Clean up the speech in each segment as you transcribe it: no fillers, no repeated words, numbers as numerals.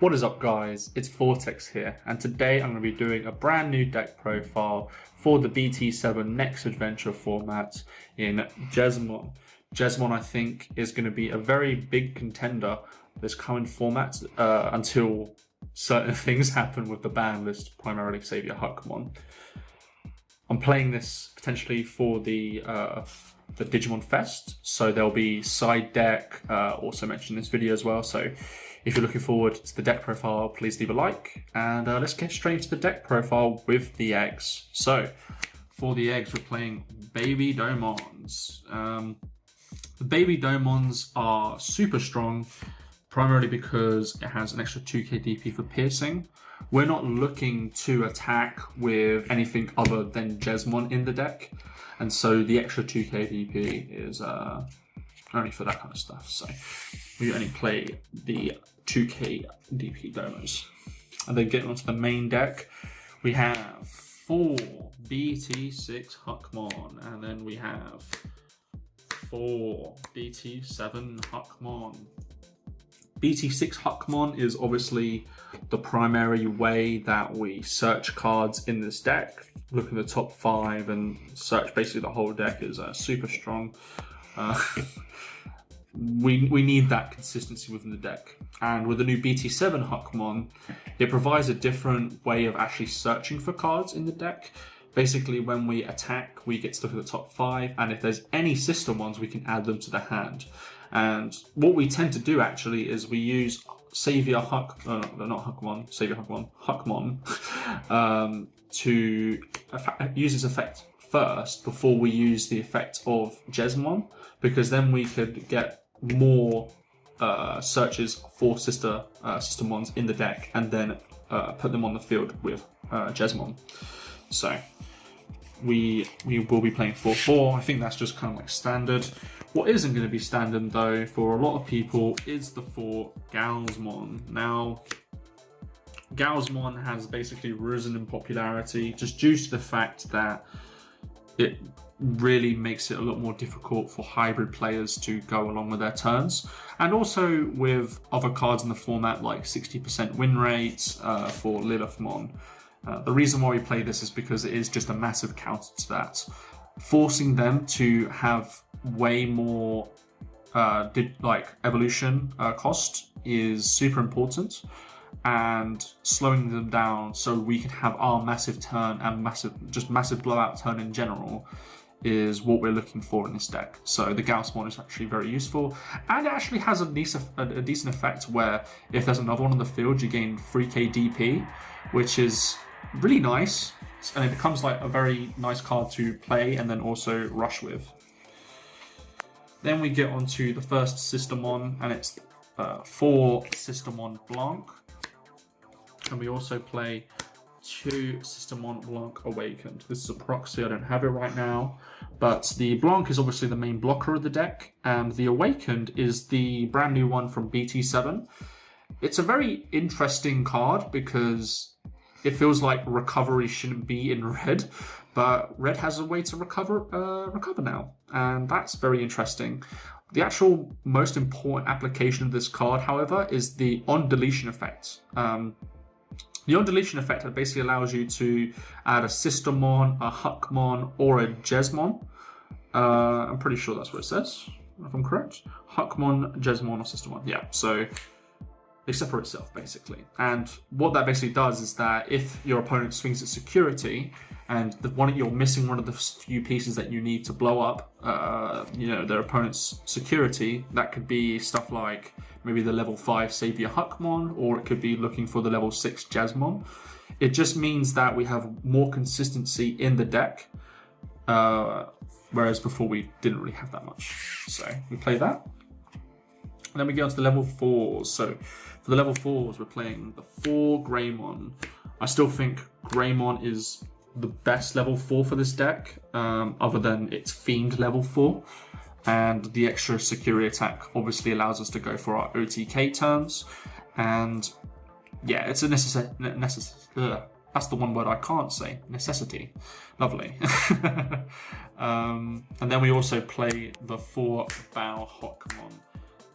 What is up, guys? It's Vortex here, and today I'm going to be doing a brand new deck profile for the BT7 Next Adventure format in Jesmon. Jesmon, I think, is going to be a very big contender this current format until certain things happen with the ban list, primarily Savior Huckmon. I'm playing this potentially for the Digimon Fest, so there'll be side deck, also mentioned in this video as well. So if you're looking forward to the deck profile, please leave a like, and let's get straight into the deck profile with the eggs. So for the eggs, we're playing Baby Domons. The Baby Domons are super strong, primarily because it has an extra 2k DP for piercing. We're not looking to attack with anything other than Jesmon in the deck, and so the extra 2k DP is only for that kind of stuff. So we only play the 2k DP Domos. And then getting onto the main deck, we have 4 BT6 Huckmon, and then we have 4 BT7 Huckmon. BT6 Huckmon is obviously the primary way that we search cards in this deck. Look at the top 5 and search basically the whole deck is super strong. We need that consistency within the deck. And with the new BT7 Huckmon, it provides a different way of actually searching for cards in the deck. Basically, when we attack, we get to look at the top 5, and if there's any system ones, we can add them to the hand. And what we tend to do actually is we use Savior Huckmon to use its effect first before we use the effect of Jesmon, because then we could get more searches for system ones in the deck, and then put them on the field with Jesmon. So we will be playing 4/4. I think that's just kind of like standard. What isn't going to be standard though for a lot of people is the 4 Galsmon. Now, Galsmon has basically risen in popularity just due to the fact that it really makes it a lot more difficult for hybrid players to go along with their turns, and also with other cards in the format like 60% win rate for Lilithmon. The reason why we play this is because it is just a massive counter to that. Forcing them to have way more evolution cost is super important, and slowing them down so we can have our massive turn and massive blowout turn in general is what we're looking for in this deck. So the Galsmon is actually very useful, and it actually has a decent effect where if there's another one on the field, you gain 3k DP, which is really nice, and it becomes like a very nice card to play and then also rush with. Then we get onto the first Systemon, and it's 4 Systemon Blanc. And we also play 2 Systemon Blanc Awakened. This is a proxy, I don't have it right now. But the Blanc is obviously the main blocker of the deck, and the Awakened is the brand new one from BT7. It's a very interesting card because it feels like recovery shouldn't be in red, but red has a way to recover now, and that's very interesting. The actual most important application of this card, however, is the on-deletion effect. The on-deletion effect basically allows you to add a Systemon, a Huckmon, or a Jesmon. I'm pretty sure that's what it says, if I'm correct. Huckmon, Jesmon, or Systemon. Yeah, so except for itself, basically. And what that basically does is that if your opponent swings at security, and you're missing one of the few pieces that you need to blow up, their opponent's security, that could be stuff like maybe the level 5 Savior Huckmon, or it could be looking for the level 6 Jesmon. It just means that we have more consistency in the deck, whereas before we didn't really have that much. So we play that. And then we get on to the level 4s. So for the level 4s, we're playing the 4 Greymon. I still think Greymon is the best level 4 for this deck, other than its themed level 4. And the extra security attack obviously allows us to go for our OTK turns. And yeah, it's a that's the one word I can't say. Necessity. Lovely. And then we also play the 4 Bao Huckmon.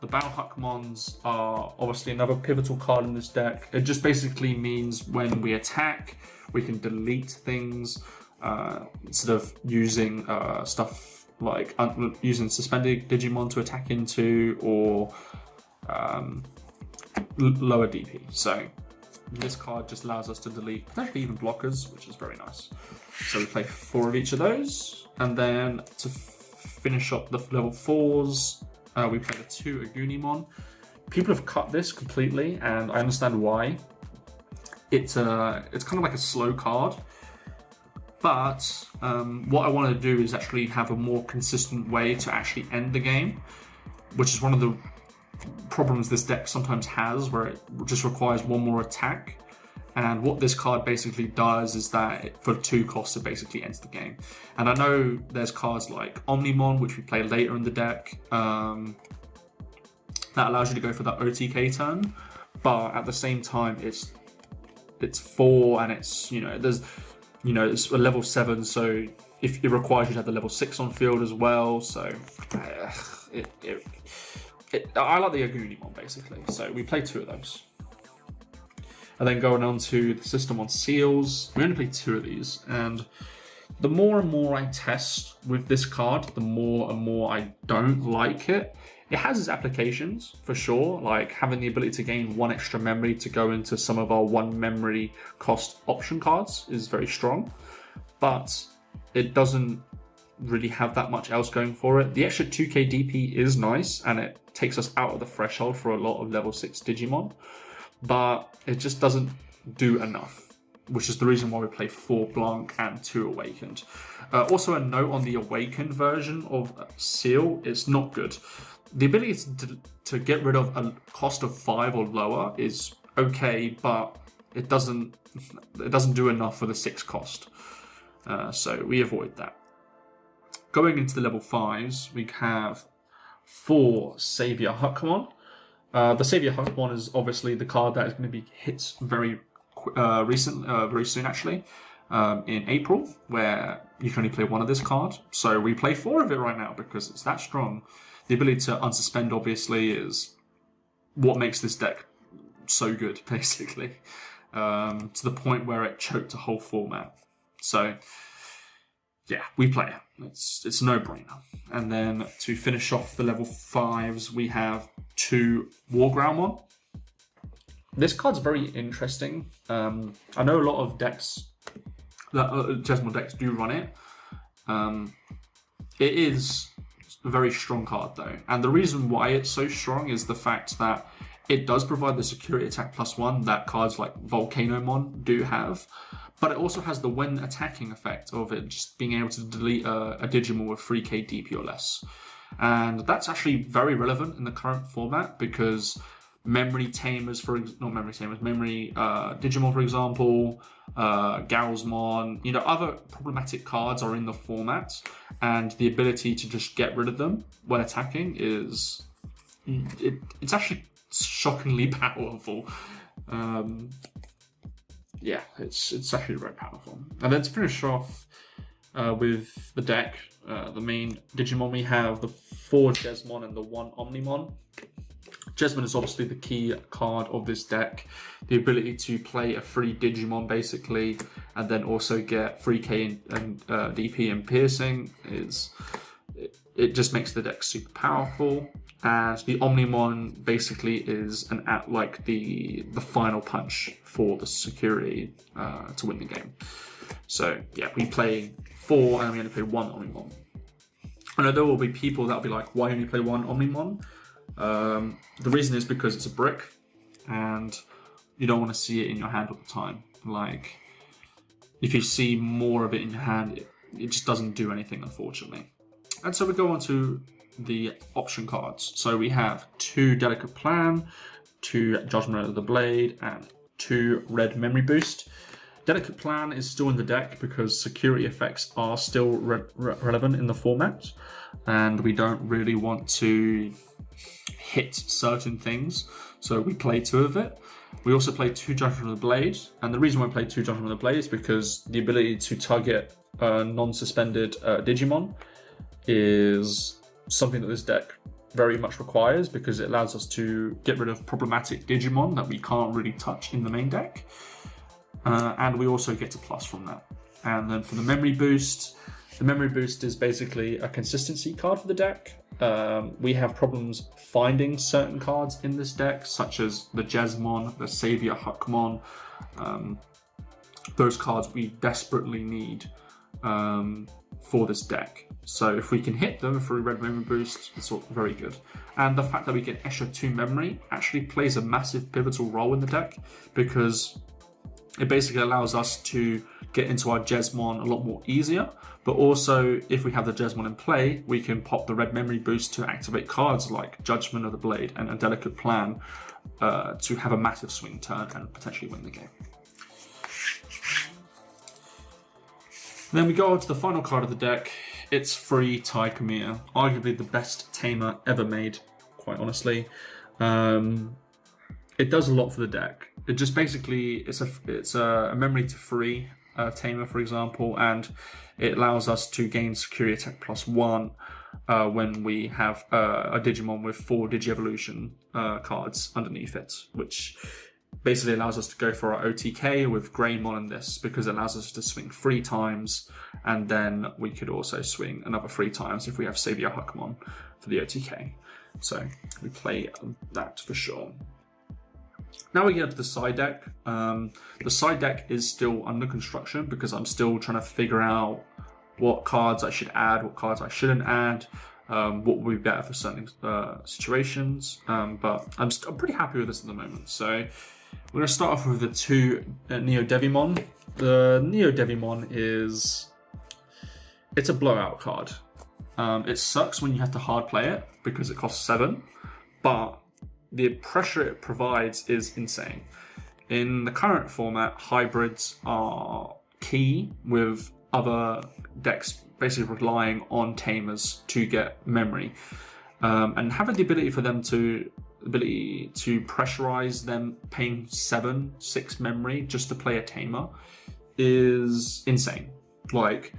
The Battle Huckmons are obviously another pivotal card in this deck. It just basically means when we attack, we can delete things instead of using stuff like using suspended Digimon to attack into or lower DP. So this card just allows us to delete potentially even blockers, which is very nice. So we play 4 of each of those, and then to finish up the level 4s, we play the 2 Agunimon. People have cut this completely, and I understand why. It's kind of like a slow card, but what I want to do is actually have a more consistent way to actually end the game, which is one of the problems this deck sometimes has, where it just requires one more attack. And what this card basically does is that for 2 costs, it basically ends the game. And I know there's cards like Omnimon, which we play later in the deck, that allows you to go for that OTK turn. But at the same time, it's 4, and it's it's a level 7, so if it requires you to have the level 6 on field as well. So I like the Agunimon basically. So we play 2 of those. And then going on to the system on seals, we only play 2 of these, and the more and more I test with this card, the more and more I don't like it. It has its applications, for sure, like having the ability to gain 1 extra memory to go into some of our 1 memory cost option cards is very strong, but it doesn't really have that much else going for it. The extra 2k DP is nice, and it takes us out of the threshold for a lot of level 6 Digimon, but it just doesn't do enough, which is the reason why we play 4 Blanc and 2 Awakened. Also a note on the Awakened version of Seal, it's not good. The ability to get rid of a cost of 5 or lower is okay, but it doesn't do enough for the 6 cost. So we avoid that. Going into the level 5s, we have 4 Savior Huckmon. The Savior Huckmon is obviously the card that is going to be hit very soon actually, in April, where you can only play 1 of this card. So we play 4 of it right now because it's that strong. The ability to unsuspend obviously is what makes this deck so good, basically, to the point where it choked a whole format. So yeah, we play it. It's no brainer. And then to finish off the level 5s, we have 2 Wargroundmon. This card's very interesting. I know a lot of decks, Jesmon decks, do run it. It is a very strong card though, and the reason why it's so strong is the fact that it does provide the security attack +1 that cards like Volcanomon do have, but it also has the when attacking effect of it just being able to delete a Digimon with 3k DP or less. And that's actually very relevant in the current format because memory Digimon, for example, Galsmon, other problematic cards are in the format, and the ability to just get rid of them when attacking it's actually shockingly powerful. Yeah, it's actually very powerful. And then to finish off with the deck, the main Digimon, we have the 4 Jesmon and the 1 Omnimon. Jesmon is obviously the key card of this deck. The ability to play a free Digimon basically, and then also get 3k and DP and piercing it just makes the deck super powerful. And the Omnimon basically is the final punch for the security to win the game. So yeah, we play 4 and we only play 1 Omnimon. I know there will be people that'll be like, why only play 1 Omnimon? The reason is because it's a brick and you don't want to see it in your hand all the time. Like, if you see more of it in your hand, it just doesn't do anything, unfortunately. And so we go on to the option cards. So we have 2 Delicate Plan, 2 Judgment of the Blade, and 2 Red Memory Boost. Delicate Plan is still in the deck because security effects are still relevant in the format, and we don't really want to hit certain things, so we play 2 of it. We also play 2 Judgment of the Blade, and the reason why I play 2 Judgment of the Blade is because the ability to target non-suspended Digimon is something that this deck very much requires, because it allows us to get rid of problematic Digimon that we can't really touch in the main deck. And we also get a plus from that. And then for the memory boost is basically a consistency card for the deck. We have problems finding certain cards in this deck, such as the Jesmon, the Savior Huckmon. Those cards we desperately need for this deck. So if we can hit them through red memory boost, it's all very good. And the fact that we get extra 2 memory actually plays a massive pivotal role in the deck, because it basically allows us to get into our Jesmon a lot more easier. But also, if we have the Jesmon in play, we can pop the red memory boost to activate cards like Judgment of the Blade and A Delicate Plan to have a massive swing turn and potentially win the game. Then we go on to the final card of the deck. It's free Tai Kamiya, arguably the best tamer ever made, quite honestly. It does a lot for the deck. It just basically, it's a memory to free tamer, for example, and it allows us to gain security attack +1 when we have a Digimon with 4 Digievolution cards underneath it, which basically allows us to go for our OTK with Greymon in this, because it allows us to swing 3 times, and then we could also swing another 3 times if we have Savior Huckmon for the OTK. So we play that for sure. Now we get up to the side deck. The side deck is still under construction, because I'm still trying to figure out what cards I should add, what cards I shouldn't add, what would be better for certain situations. But I'm pretty happy with this at the moment. So we're going to start off with the 2 Neo Devi Mon. The Neo Devi Mon it's a blowout card. It sucks when you have to hard play it because it costs 7, but the pressure it provides is insane. In the current format, hybrids are key, with other decks basically relying on tamers to get memory. And having the ability for them to pressurize them paying 7-6 memory just to play a tamer is insane. Like,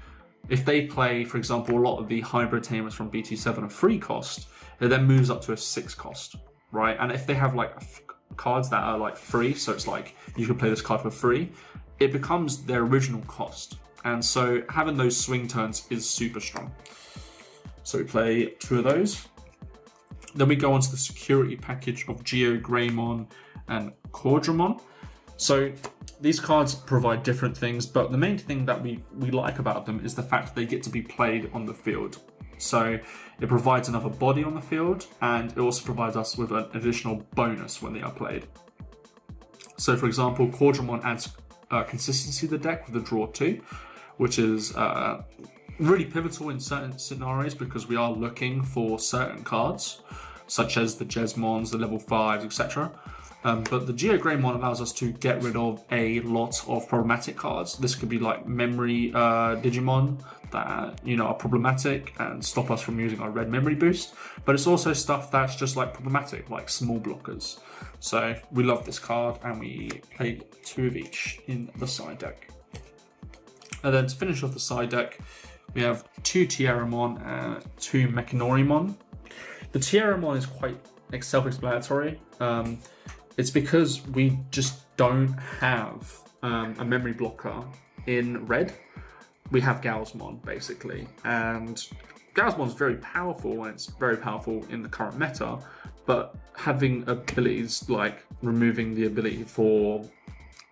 if they play, for example, a lot of the hybrid tamers from BT7 are 3 cost, it then moves up to a 6 cost, right? And if they have like cards that are like free, so it's like you can play this card for free, it becomes their original cost. And so having those swing turns is super strong. So we play 2 of those. Then we go on to the security package of Geo Greymon and Quadramon. So these cards provide different things, but the main thing that we like about them is the fact that they get to be played on the field. So it provides another body on the field, and it also provides us with an additional bonus when they are played. So for example, Quadramon adds consistency to the deck with the draw 2, which is really pivotal in certain scenarios, because we are looking for certain cards, such as the Jesmons, the level 5s, etc. But the Geo Greymon allows us to get rid of a lot of problematic cards. This could be like memory Digimon that are problematic and stop us from using our red memory boost. But it's also stuff that's just like problematic, like small blockers. So we love this card, and we play 2 of each in the side deck. And then to finish off the side deck, we have 2 Tiaramon and 2 Mechanorimon. The Tiaramon is quite self-explanatory. It's because we just don't have a memory blocker in red. We have Galsmon, basically. And Galsmon's very powerful, and it's very powerful in the current meta, but having abilities like removing the ability for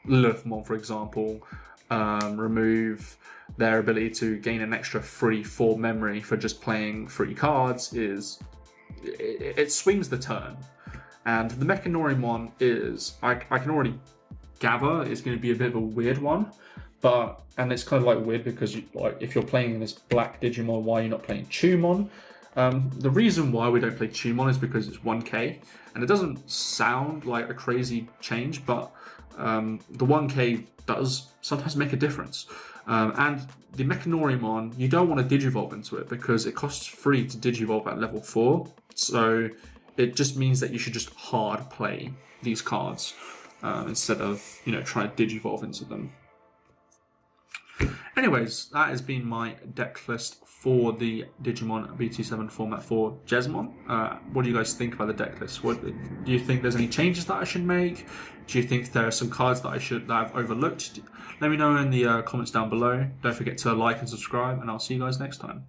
Lilithmon, for example, remove their ability to gain an extra 3-4 memory for just playing 3 cards it swings the turn. And the Mechanorimon is, I can already gather, is going to be a bit of a weird one, and it's kind of like weird because if you're playing this black Digimon, why are you not playing Tumon? The reason why we don't play Tumon is because it's 1k, and it doesn't sound like a crazy change, but the 1k does sometimes make a difference. And the Mechanorimon, you don't want to Digivolve into it because it costs 3 to Digivolve at level 4. So it just means that you should just hard play these cards instead of trying to Digivolve into them. Anyways, that has been my deck list for the Digimon BT7 format for Jesmon. What do you guys think about the deck list? What do you think there's any changes that I should make? Do you think there are some cards that I've overlooked? Let me know in the comments down below. Don't forget to like and subscribe, and I'll see you guys next time.